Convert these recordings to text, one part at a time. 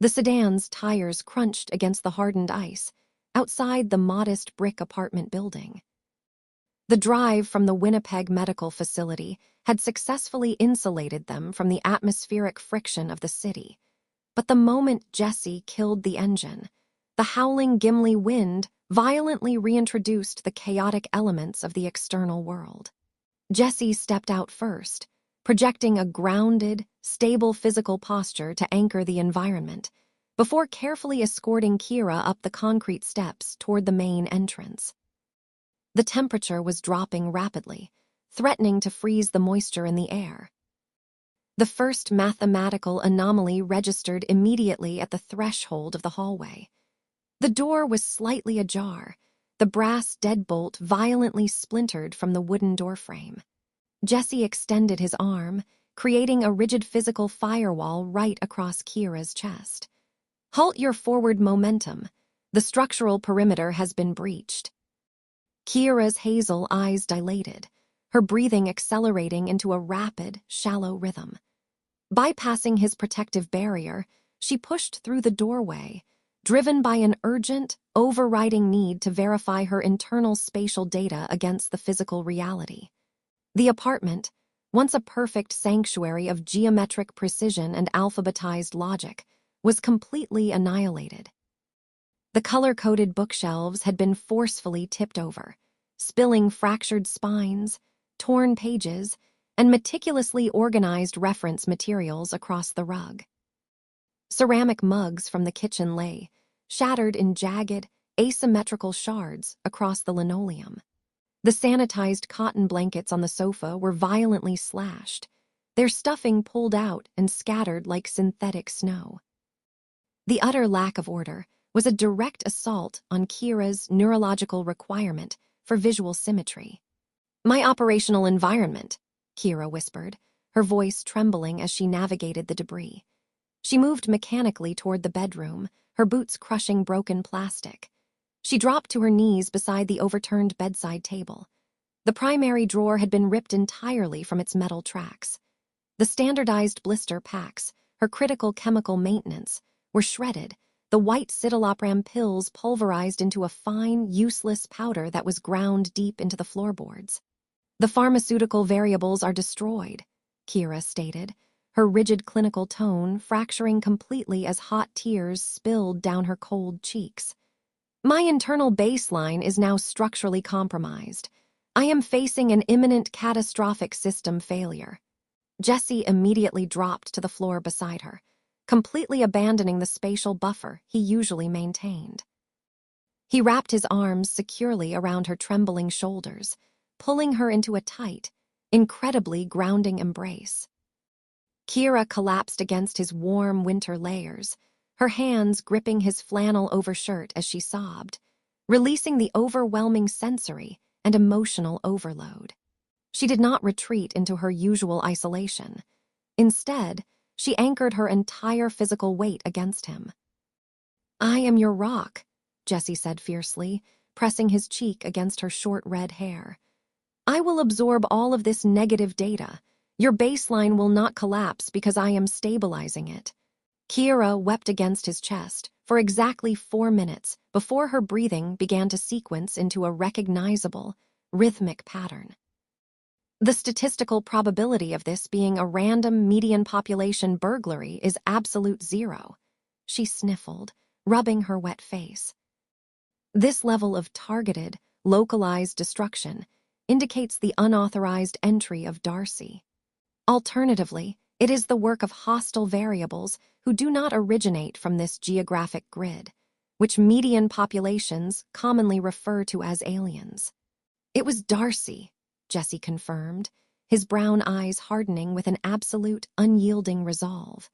The sedan's tires crunched against the hardened ice outside the modest brick apartment building. The drive from the Winnipeg Medical Facility had successfully insulated them from the atmospheric friction of the city. But the moment Jessie killed the engine, the howling Gimli wind violently reintroduced the chaotic elements of the external world. Jessie stepped out first, projecting a grounded, stable physical posture to anchor the environment, before carefully escorting Kira up the concrete steps toward the main entrance. The temperature was dropping rapidly, threatening to freeze the moisture in the air. The first mathematical anomaly registered immediately at the threshold of the hallway. The door was slightly ajar, the brass deadbolt violently splintered from the wooden doorframe. Jessie extended his arm, creating a rigid physical firewall right across Kira's chest. "Halt your forward momentum. The structural perimeter has been breached." Kira's hazel eyes dilated, her breathing accelerating into a rapid, shallow rhythm. Bypassing his protective barrier, she pushed through the doorway, driven by an urgent, overriding need to verify her internal spatial data against the physical reality. The apartment, once a perfect sanctuary of geometric precision and alphabetized logic, was completely annihilated. The color-coded bookshelves had been forcefully tipped over, spilling fractured spines, torn pages, and meticulously organized reference materials across the rug. Ceramic mugs from the kitchen lay, shattered in jagged, asymmetrical shards across the linoleum. The sanitized cotton blankets on the sofa were violently slashed, their stuffing pulled out and scattered like synthetic snow. The utter lack of order was a direct assault on Kira's neurological requirement for visual symmetry. "My operational environment," Kira whispered, her voice trembling as she navigated the debris. She moved mechanically toward the bedroom, her boots crushing broken plastic. She dropped to her knees beside the overturned bedside table. The primary drawer had been ripped entirely from its metal tracks. The standardized blister packs, her critical chemical maintenance, were shredded, the white citalopram pills pulverized into a fine, useless powder that was ground deep into the floorboards. "The pharmaceutical variables are destroyed," Kira stated, her rigid clinical tone fracturing completely as hot tears spilled down her cold cheeks. "My internal baseline is now structurally compromised. I am facing an imminent catastrophic system failure." Jessie immediately dropped to the floor beside her, completely abandoning the spatial buffer he usually maintained. He wrapped his arms securely around her trembling shoulders, pulling her into a tight, incredibly grounding embrace. Kira collapsed against his warm winter layers, her hands gripping his flannel overshirt as she sobbed, releasing the overwhelming sensory and emotional overload. She did not retreat into her usual isolation. Instead, she anchored her entire physical weight against him. "I am your rock," Jessie said fiercely, pressing his cheek against her short red hair. "I will absorb all of this negative data. Your baseline will not collapse because I am stabilizing it." Kira wept against his chest for exactly 4 minutes before her breathing began to sequence into a recognizable, rhythmic pattern. "The statistical probability of this being a random median population burglary is absolute 0, she sniffled, rubbing her wet face. "This level of targeted, localized destruction indicates the unauthorized entry of Darcy. Alternatively, it is the work of hostile variables who do not originate from this geographic grid, which median populations commonly refer to as aliens." "It was Darcy," Jessie confirmed, his brown eyes hardening with an absolute, unyielding resolve.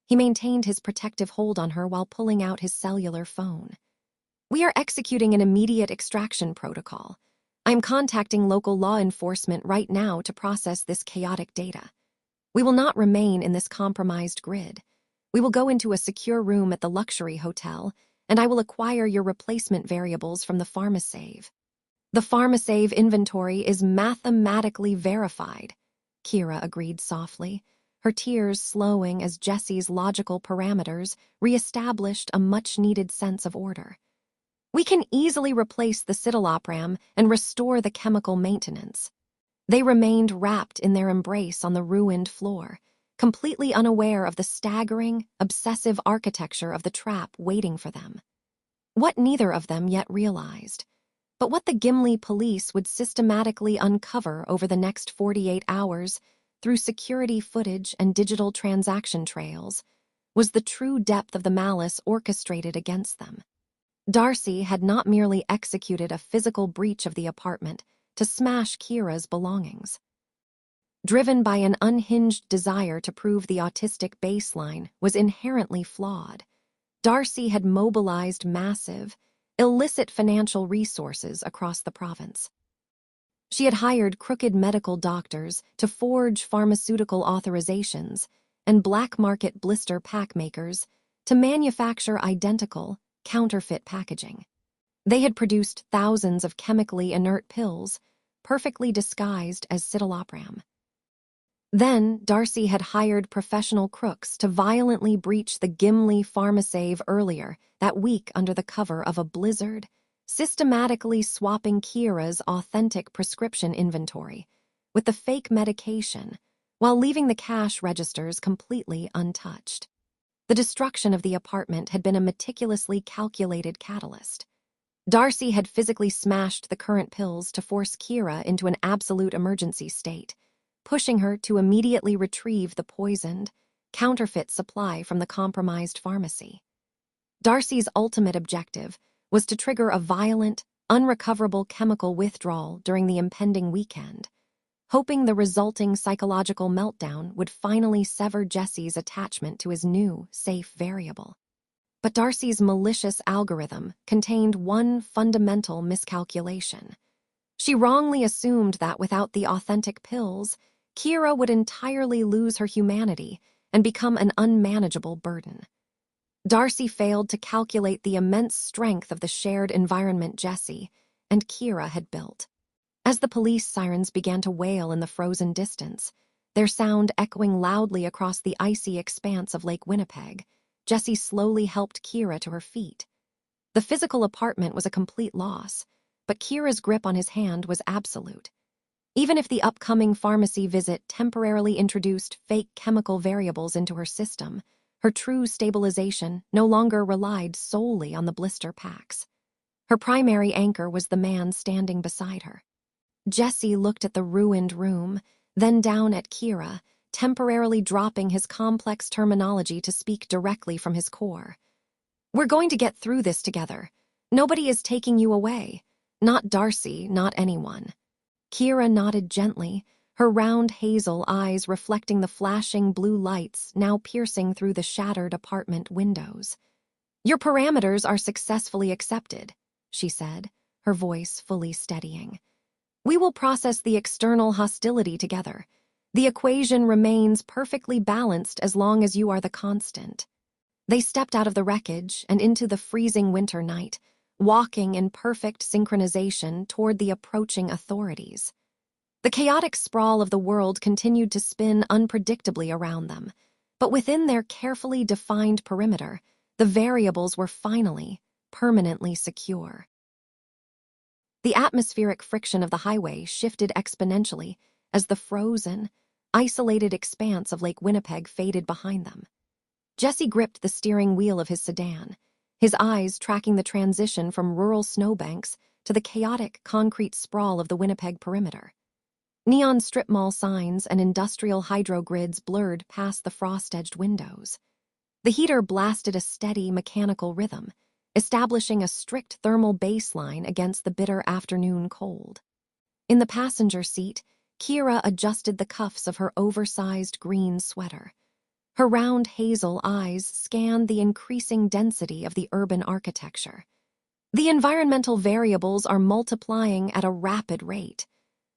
He maintained his protective hold on her while pulling out his cellular phone. "We are executing an immediate extraction protocol. I am contacting local law enforcement right now to process this chaotic data. We will not remain in this compromised grid. We will go into a secure room at the luxury hotel, and I will acquire your replacement variables from the PharmaSave." "The PharmaSave inventory is mathematically verified," Kira agreed softly, her tears slowing as Jessie's logical parameters re-established a much-needed sense of order. We can easily replace the citalopram and restore the chemical maintenance. They remained wrapped in their embrace on the ruined floor, completely unaware of the staggering, obsessive architecture of the trap waiting for them. What neither of them yet realized, but what the Gimli police would systematically uncover over the next 48 hours through security footage and digital transaction trails, was the true depth of the malice orchestrated against them. Darcy had not merely executed a physical breach of the apartment to smash Kira's belongings. Driven by an unhinged desire to prove the autistic baseline was inherently flawed, Darcy had mobilized massive, illicit financial resources across the province. She had hired crooked medical doctors to forge pharmaceutical authorizations and black market blister pack makers to manufacture identical, counterfeit packaging. They had produced thousands of chemically inert pills, perfectly disguised as citalopram. Then, Darcy had hired professional crooks to violently breach the Gimli PharmaSave earlier that week under the cover of a blizzard, systematically swapping Kira's authentic prescription inventory with the fake medication while leaving the cash registers completely untouched. The destruction of the apartment had been a meticulously calculated catalyst. Darcy had physically smashed the current pills to force Kira into an absolute emergency state, pushing her to immediately retrieve the poisoned, counterfeit supply from the compromised pharmacy. Darcy's ultimate objective was to trigger a violent, unrecoverable chemical withdrawal during the impending weekend, hoping the resulting psychological meltdown would finally sever Jessie's attachment to his new, safe variable. But Darcy's malicious algorithm contained one fundamental miscalculation. She wrongly assumed that without the authentic pills, Kira would entirely lose her humanity and become an unmanageable burden. Darcy failed to calculate the immense strength of the shared environment Jessie and Kira had built. As the police sirens began to wail in the frozen distance, their sound echoing loudly across the icy expanse of Lake Winnipeg, Jessie slowly helped Kira to her feet. The physical apartment was a complete loss, but Kira's grip on his hand was absolute. Even if the upcoming pharmacy visit temporarily introduced fake chemical variables into her system, her true stabilization no longer relied solely on the blister packs. Her primary anchor was the man standing beside her. Jessie looked at the ruined room, then down at Kira, temporarily dropping his complex terminology to speak directly from his core. "We're going to get through this together. Nobody is taking you away. Not Darcy, not anyone." Kira nodded gently, her round hazel eyes reflecting the flashing blue lights now piercing through the shattered apartment windows. "Your parameters are successfully accepted," she said, her voice fully steadying. "We will process the external hostility together. The equation remains perfectly balanced as long as you are the constant." They stepped out of the wreckage and into the freezing winter night, walking in perfect synchronization toward the approaching authorities. The chaotic sprawl of the world continued to spin unpredictably around them, but within their carefully defined perimeter, the variables were finally, permanently secure. The atmospheric friction of the highway shifted exponentially as the frozen, isolated expanse of Lake Winnipeg faded behind them. Jessie gripped the steering wheel of his sedan, his eyes tracking the transition from rural snowbanks to the chaotic concrete sprawl of the Winnipeg perimeter. Neon strip mall signs and industrial hydro grids blurred past the frost-edged windows. The heater blasted a steady mechanical rhythm, establishing a strict thermal baseline against the bitter afternoon cold. In the passenger seat, Kira adjusted the cuffs of her oversized green sweater. Her round hazel eyes scanned the increasing density of the urban architecture. The environmental variables are multiplying at a rapid rate.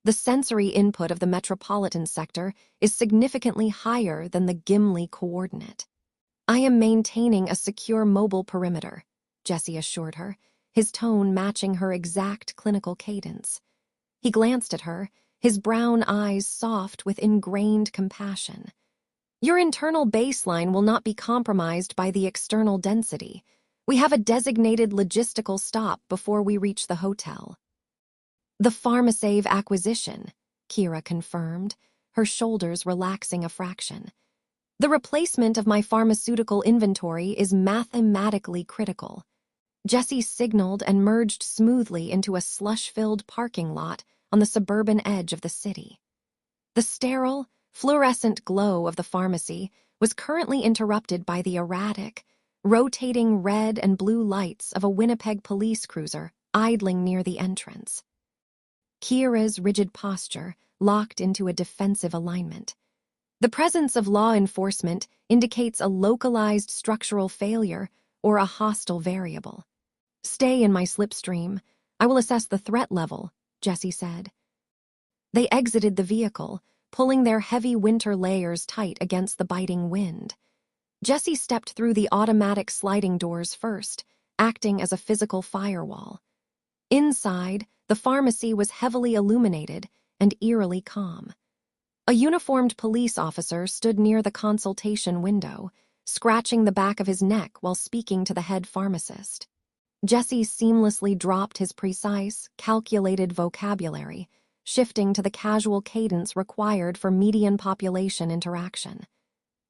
The sensory input of the metropolitan sector is significantly higher than the Gimli coordinate. "I am maintaining a secure mobile perimeter," Jessie assured her, his tone matching her exact clinical cadence. He glanced at her, his brown eyes soft with ingrained compassion. Your internal baseline will not be compromised by the external density. We have a designated logistical stop before we reach the hotel. The PharmaSave acquisition, Kira confirmed, her shoulders relaxing a fraction. The replacement of my pharmaceutical inventory is mathematically critical. Jessie signaled and merged smoothly into a slush-filled parking lot on the suburban edge of the city. The sterile, fluorescent glow of the pharmacy was currently interrupted by the erratic, rotating red and blue lights of a Winnipeg police cruiser idling near the entrance. Kira's rigid posture locked into a defensive alignment. The presence of law enforcement indicates a localized structural failure or a hostile variable. "Stay in my slipstream. I will assess the threat level," Jessie said. They exited the vehicle, pulling their heavy winter layers tight against the biting wind. Jessie stepped through the automatic sliding doors first, acting as a physical firewall. Inside, the pharmacy was heavily illuminated and eerily calm. A uniformed police officer stood near the consultation window, scratching the back of his neck while speaking to the head pharmacist. Jessie seamlessly dropped his precise, calculated vocabulary, shifting to the casual cadence required for median population interaction.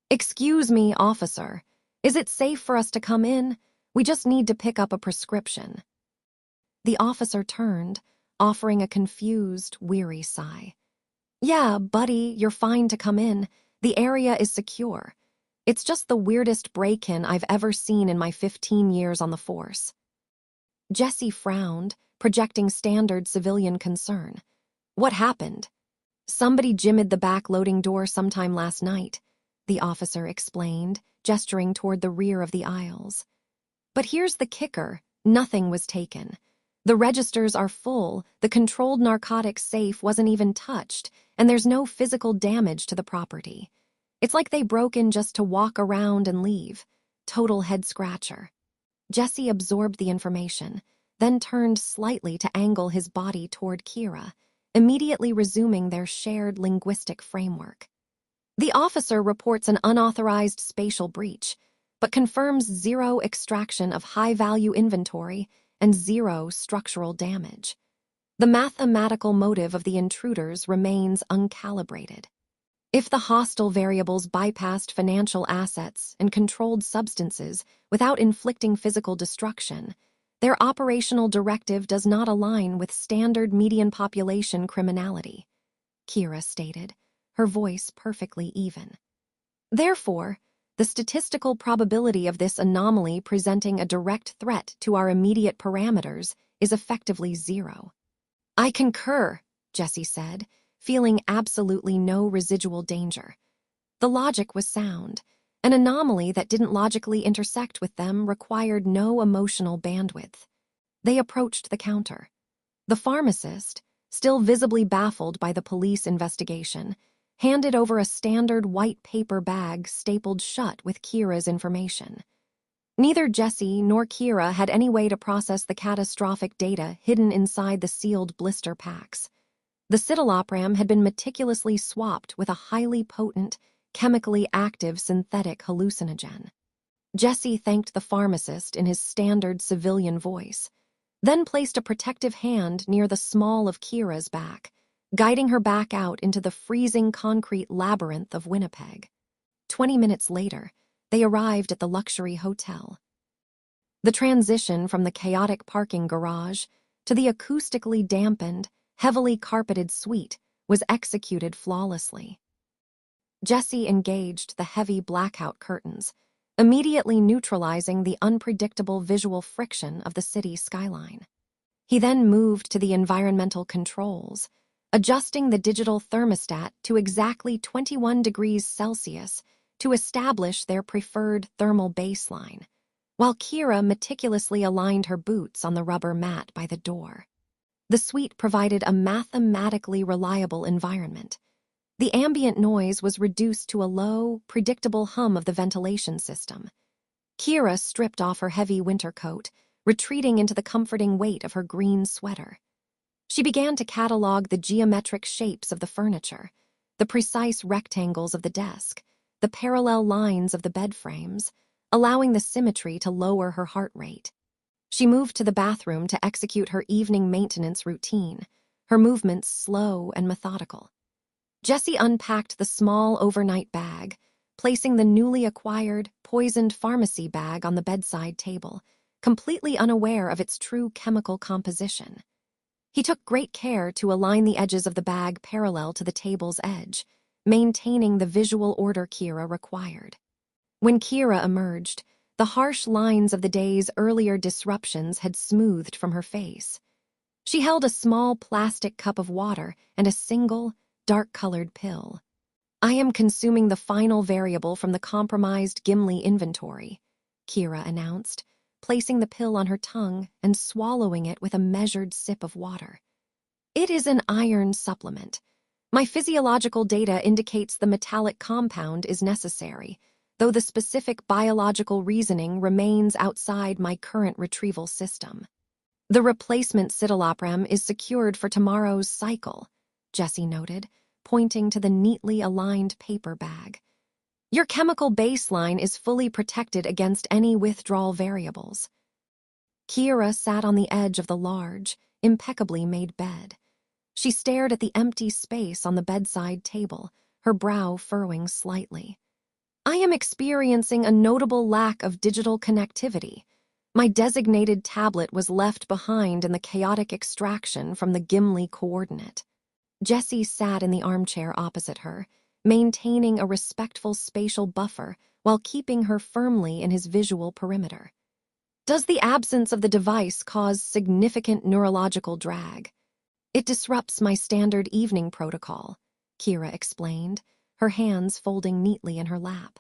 "Excuse me, officer. Is it safe for us to come in? We just need to pick up a prescription." The officer turned, offering a confused, weary sigh. "Yeah, buddy, you're fine to come in. The area is secure. It's just the weirdest break-in I've ever seen in my 15 years on the force." Jessie frowned, projecting standard civilian concern. "What happened?" "Somebody jimmied the back loading door sometime last night," the officer explained, gesturing toward the rear of the aisles. "But here's the kicker, nothing was taken. The registers are full, the controlled narcotics safe wasn't even touched, and there's no physical damage to the property. It's like they broke in just to walk around and leave. Total head-scratcher." Jessie absorbed the information, then turned slightly to angle his body toward Kira, immediately resuming their shared linguistic framework. "The officer reports an unauthorized spatial breach, but confirms zero extraction of high-value inventory and zero structural damage. The mathematical motive of the intruders remains uncalibrated. If the hostile variables bypassed financial assets and controlled substances without inflicting physical destruction, their operational directive does not align with standard median population criminality," Kira stated, her voice perfectly even. "Therefore, the statistical probability of this anomaly presenting a direct threat to our immediate parameters is effectively zero." "I concur," Jessie said, feeling absolutely no residual danger. The logic was sound. An anomaly that didn't logically intersect with them required no emotional bandwidth. They approached the counter. The pharmacist, still visibly baffled by the police investigation, handed over a standard white paper bag stapled shut with Kira's information. Neither Jessie nor Kira had any way to process the catastrophic data hidden inside the sealed blister packs. The citalopram had been meticulously swapped with a highly potent, chemically active synthetic hallucinogen. Jessie thanked the pharmacist in his standard civilian voice, then placed a protective hand near the small of Kira's back, guiding her back out into the freezing concrete labyrinth of Winnipeg. 20 minutes later, they arrived at the luxury hotel. The transition from the chaotic parking garage to the acoustically dampened, heavily carpeted suite was executed flawlessly. Jessie engaged the heavy blackout curtains, immediately neutralizing the unpredictable visual friction of the city skyline. He then moved to the environmental controls, adjusting the digital thermostat to exactly 21 degrees Celsius to establish their preferred thermal baseline, while Kira meticulously aligned her boots on the rubber mat by the door. The suite provided a mathematically reliable environment. The ambient noise was reduced to a low, predictable hum of the ventilation system. Kira stripped off her heavy winter coat, retreating into the comforting weight of her green sweater. She began to catalog the geometric shapes of the furniture, the precise rectangles of the desk, the parallel lines of the bed frames, allowing the symmetry to lower her heart rate. She moved to the bathroom to execute her evening maintenance routine, her movements slow and methodical. Jessie unpacked the small overnight bag, placing the newly acquired, poisoned pharmacy bag on the bedside table, completely unaware of its true chemical composition. He took great care to align the edges of the bag parallel to the table's edge, maintaining the visual order Kira required. When Kira emerged, the harsh lines of the day's earlier disruptions had smoothed from her face. She held a small plastic cup of water and a single, dark-colored pill. "I am consuming the final variable from the compromised Gimli inventory," Kira announced, placing the pill on her tongue and swallowing it with a measured sip of water. "It is an iron supplement. My physiological data indicates the metallic compound is necessary, though the specific biological reasoning remains outside my current retrieval system. The replacement citalopram is secured for tomorrow's cycle," Jessie noted, pointing to the neatly aligned paper bag. "Your chemical baseline is fully protected against any withdrawal variables." Kira sat on the edge of the large, impeccably made bed. She stared at the empty space on the bedside table, her brow furrowing slightly. "I am experiencing a notable lack of digital connectivity. My designated tablet was left behind in the chaotic extraction from the Gimli coordinate." Jessie sat in the armchair opposite her, maintaining a respectful spatial buffer while keeping her firmly in his visual perimeter. "Does the absence of the device cause significant neurological drag?" "It disrupts my standard evening protocol," Kira explained, her hands folding neatly in her lap.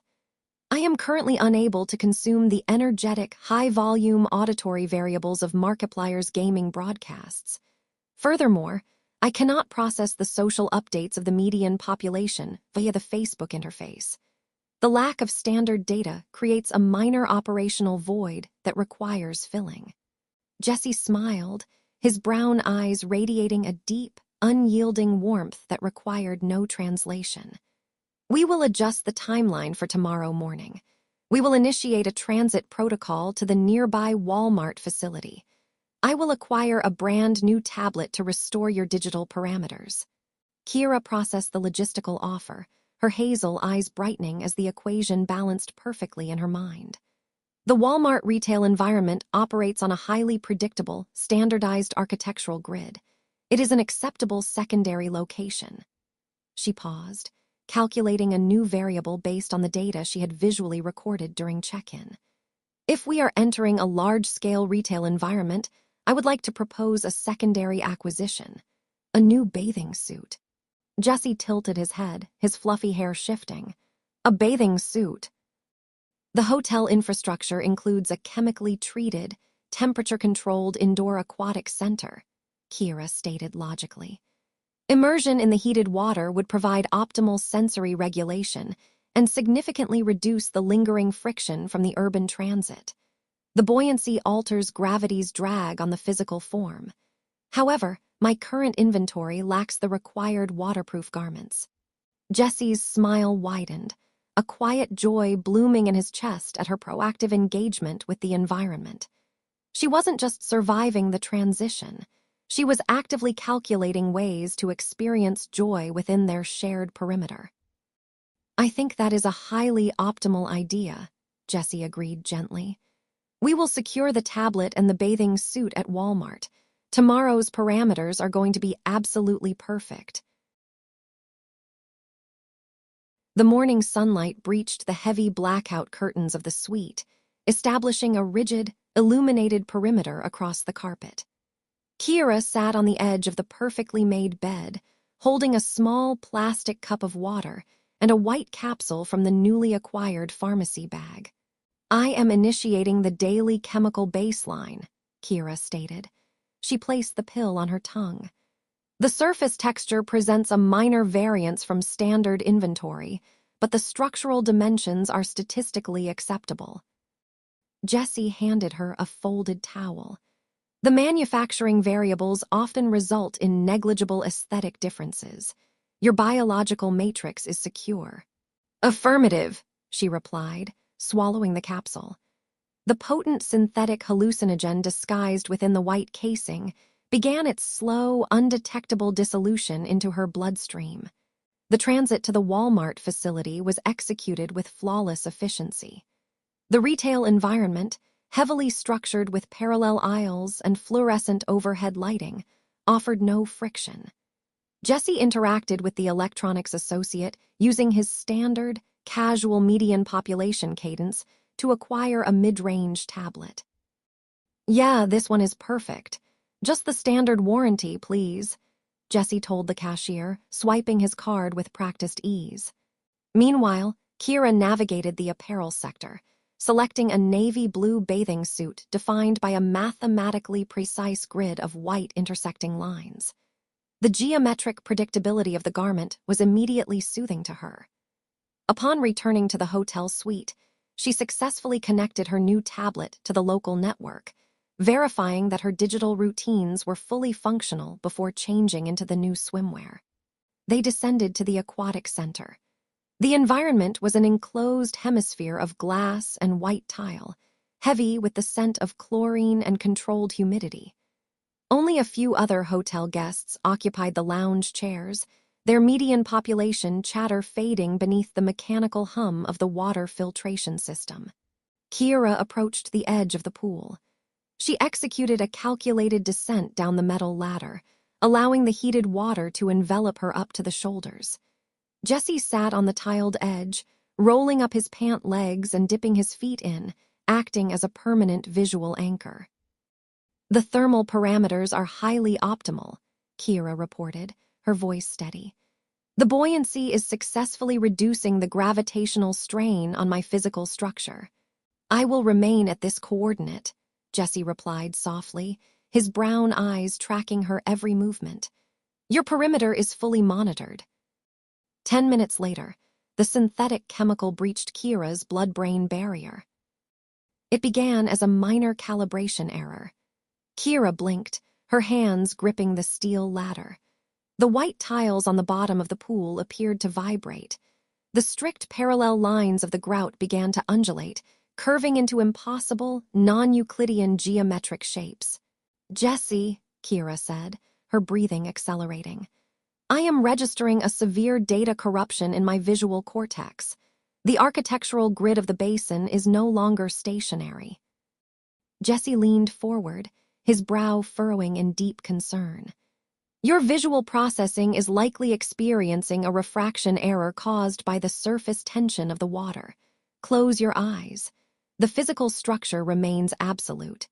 "I am currently unable to consume the energetic, high-volume auditory variables of Markiplier's gaming broadcasts. Furthermore, I cannot process the social updates of the median population via the Facebook interface. The lack of standard data creates a minor operational void that requires filling." Jessie smiled, his brown eyes radiating a deep, unyielding warmth that required no translation. "We will adjust the timeline for tomorrow morning. We will initiate a transit protocol to the nearby Walmart facility. I will acquire a brand new tablet to restore your digital parameters." Kira processed the logistical offer, her hazel eyes brightening as the equation balanced perfectly in her mind. The Walmart retail environment operates on a highly predictable, standardized architectural grid. It is an acceptable secondary location. She paused, calculating a new variable based on the data she had visually recorded during check-in. "If we are entering a large-scale retail environment, I would like to propose a secondary acquisition, a new bathing suit." Jessie tilted his head, his fluffy hair shifting. "A bathing suit?" "The hotel infrastructure includes a chemically treated, temperature-controlled indoor aquatic center," Kira stated logically. "Immersion in the heated water would provide optimal sensory regulation and significantly reduce the lingering friction from the urban transit. The buoyancy alters gravity's drag on the physical form. However, my current inventory lacks the required waterproof garments." Jessie's smile widened, a quiet joy blooming in his chest at her proactive engagement with the environment. She wasn't just surviving the transition. She was actively calculating ways to experience joy within their shared perimeter. "I think that is a highly optimal idea," Jessie agreed gently. "We will secure the tablet and the bathing suit at Walmart. Tomorrow's parameters are going to be absolutely perfect." The morning sunlight breached the heavy blackout curtains of the suite, establishing a rigid, illuminated perimeter across the carpet. Kira sat on the edge of the perfectly made bed, holding a small plastic cup of water and a white capsule from the newly acquired pharmacy bag. "I am initiating the daily chemical baseline," Kira stated. She placed the pill on her tongue. "The surface texture presents a minor variance from standard inventory, but the structural dimensions are statistically acceptable." Jessie handed her a folded towel. "The manufacturing variables often result in negligible aesthetic differences. Your biological matrix is secure." Affirmative, she replied, swallowing the capsule. The potent synthetic hallucinogen disguised within the white casing began its slow, undetectable dissolution into her bloodstream. The transit to the Walmart facility was executed with flawless efficiency. The retail environment, heavily structured with parallel aisles and fluorescent overhead lighting, offered no friction. Jessie interacted with the electronics associate using his standard, casual median population cadence to acquire a mid-range tablet. "Yeah, this one is perfect. Just the standard warranty, please," Jessie told the cashier, swiping his card with practiced ease. Meanwhile, Kira navigated the apparel sector, selecting a navy blue bathing suit defined by a mathematically precise grid of white intersecting lines. The geometric predictability of the garment was immediately soothing to her. Upon returning to the hotel suite, she successfully connected her new tablet to the local network, verifying that her digital routines were fully functional before changing into the new swimwear. They descended to the aquatic center. The environment was an enclosed hemisphere of glass and white tile, heavy with the scent of chlorine and controlled humidity. Only a few other hotel guests occupied the lounge chairs, their median population chatter fading beneath the mechanical hum of the water filtration system. Kira approached the edge of the pool. She executed a calculated descent down the metal ladder, allowing the heated water to envelop her up to the shoulders. Jessie sat on the tiled edge, rolling up his pant legs and dipping his feet in, acting as a permanent visual anchor. "The thermal parameters are highly optimal," Kira reported, her voice steady. "The buoyancy is successfully reducing the gravitational strain on my physical structure." "I will remain at this coordinate," Jessie replied softly, his brown eyes tracking her every movement. "Your perimeter is fully monitored." 10 minutes later, the synthetic chemical breached Kira's blood-brain barrier. It began as a minor calibration error. Kira blinked, her hands gripping the steel ladder. The white tiles on the bottom of the pool appeared to vibrate. The strict parallel lines of the grout began to undulate, curving into impossible, non-Euclidean geometric shapes. "Jessie," Kira said, her breathing accelerating, "I am registering a severe data corruption in my visual cortex. The architectural grid of the basin is no longer stationary." Jessie leaned forward, his brow furrowing in deep concern. "Your visual processing is likely experiencing a refraction error caused by the surface tension of the water. Close your eyes. The physical structure remains absolute."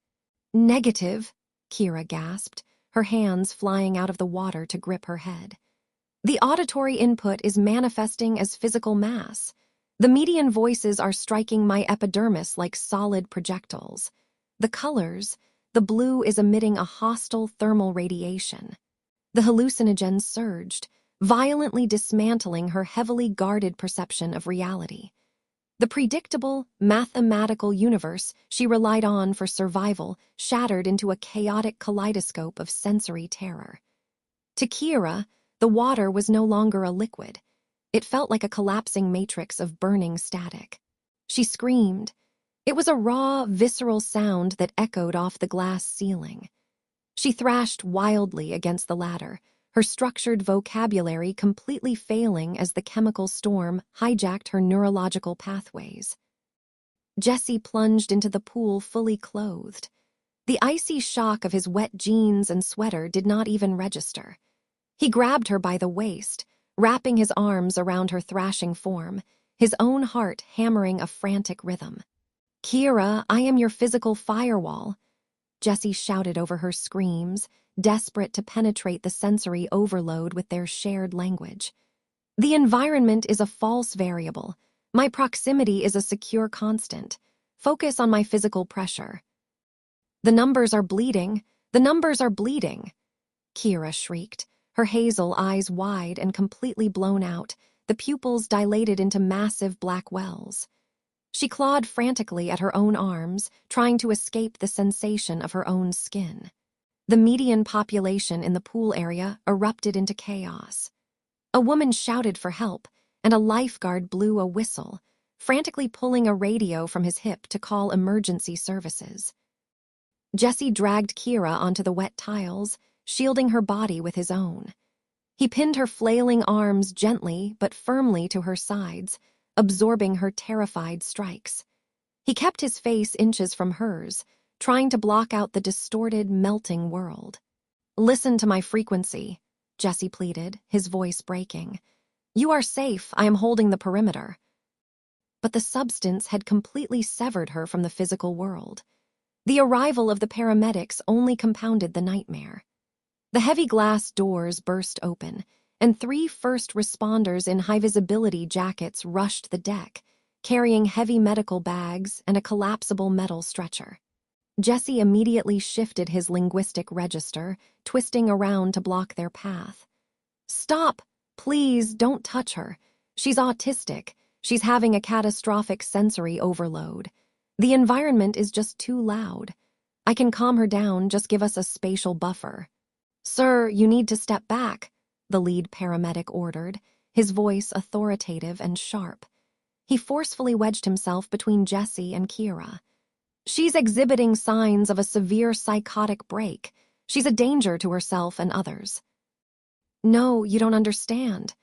"Negative," Kira gasped, her hands flying out of the water to grip her head. "The auditory input is manifesting as physical mass. The median voices are striking my epidermis like solid projectiles. The colors, the blue is emitting a hostile thermal radiation." The hallucinogen surged, violently dismantling her heavily guarded perception of reality. The predictable, mathematical universe she relied on for survival shattered into a chaotic kaleidoscope of sensory terror. To Kira, the water was no longer a liquid. It felt like a collapsing matrix of burning static. She screamed. It was a raw, visceral sound that echoed off the glass ceiling. She thrashed wildly against the ladder, her structured vocabulary completely failing as the chemical storm hijacked her neurological pathways. Jessie plunged into the pool fully clothed. The icy shock of his wet jeans and sweater did not even register. He grabbed her by the waist, wrapping his arms around her thrashing form, his own heart hammering a frantic rhythm. "Kira, I am your physical firewall," Jessie shouted over her screams, desperate to penetrate the sensory overload with their shared language. "The environment is a false variable. My proximity is a secure constant. Focus on my physical pressure." "The numbers are bleeding. The numbers are bleeding," Kira shrieked, her hazel eyes wide and completely blown out, the pupils dilated into massive black wells. She clawed frantically at her own arms, trying to escape the sensation of her own skin. The median population in the pool area erupted into chaos. A woman shouted for help, and a lifeguard blew a whistle, frantically pulling a radio from his hip to call emergency services. Jessie dragged Kira onto the wet tiles, shielding her body with his own. He pinned her flailing arms gently but firmly to her sides, absorbing her terrified strikes. He kept his face inches from hers, trying to block out the distorted, melting world. "Listen to my frequency," Jessie pleaded, his voice breaking. "You are safe, I am holding the perimeter." But the substance had completely severed her from the physical world. The arrival of the paramedics only compounded the nightmare. The heavy glass doors burst open, and 3 first responders in high-visibility jackets rushed the deck, carrying heavy medical bags and a collapsible metal stretcher. Jessie immediately shifted his linguistic register, twisting around to block their path. "Stop! Please, don't touch her. She's autistic. She's having a catastrophic sensory overload. The environment is just too loud. I can calm her down, just give us a spatial buffer." "Sir, you need to step back," the lead paramedic ordered, his voice authoritative and sharp. He forcefully wedged himself between Jessie and Kira. "She's exhibiting signs of a severe psychotic break. She's a danger to herself and others." "No, you don't understand,"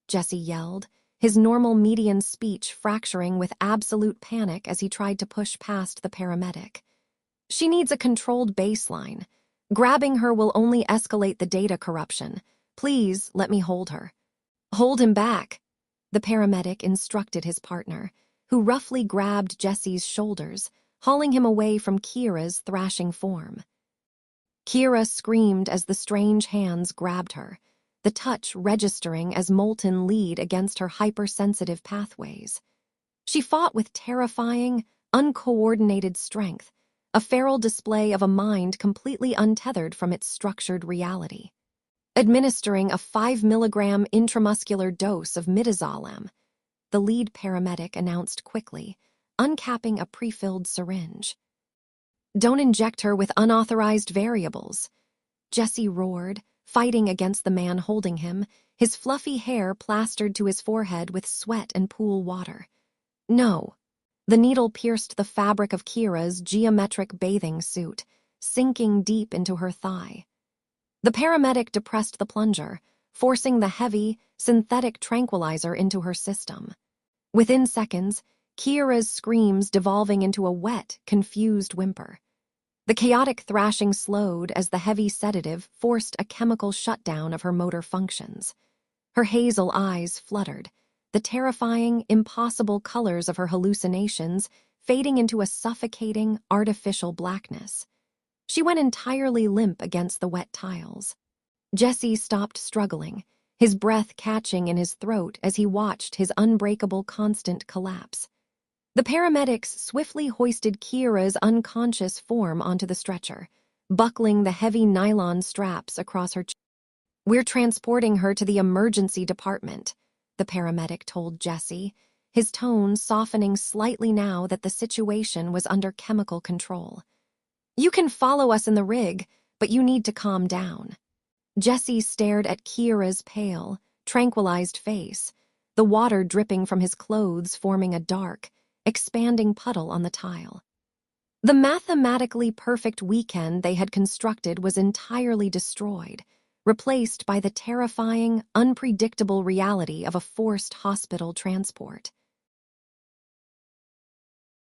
Jessie yelled, his normal median speech fracturing with absolute panic as he tried to push past the paramedic. "She needs a controlled baseline. Grabbing her will only escalate the data corruption. Please, let me hold her." "Hold him back," the paramedic instructed his partner, who roughly grabbed Jessie's shoulders, hauling him away from Kira's thrashing form. Kira screamed as the strange hands grabbed her, the touch registering as molten lead against her hypersensitive pathways. She fought with terrifying, uncoordinated strength, a feral display of a mind completely untethered from its structured reality. Administering a 5-milligram intramuscular dose of midazolam, the lead paramedic announced quickly, uncapping a pre-filled syringe. "Don't inject her with unauthorized variables," Jessie roared, fighting against the man holding him, his fluffy hair plastered to his forehead with sweat and pool water. "No." The needle pierced the fabric of Kira's geometric bathing suit, sinking deep into her thigh. The paramedic depressed the plunger, forcing the heavy, synthetic tranquilizer into her system. Within seconds, Kira's screams devolving into a wet, confused whimper. The chaotic thrashing slowed as the heavy sedative forced a chemical shutdown of her motor functions. Her hazel eyes fluttered, the terrifying, impossible colors of her hallucinations fading into a suffocating, artificial blackness. She went entirely limp against the wet tiles. Jessie stopped struggling, his breath catching in his throat as he watched his unbreakable constant collapse. The paramedics swiftly hoisted Kira's unconscious form onto the stretcher, buckling the heavy nylon straps across her chest. "We're transporting her to the emergency department," the paramedic told Jessie, his tone softening slightly now that the situation was under chemical control. "You can follow us in the rig, but you need to calm down." Jessie stared at Kira's pale, tranquilized face, the water dripping from his clothes forming a dark, expanding puddle on the tile. The mathematically perfect weekend they had constructed was entirely destroyed, replaced by the terrifying, unpredictable reality of a forced hospital transport.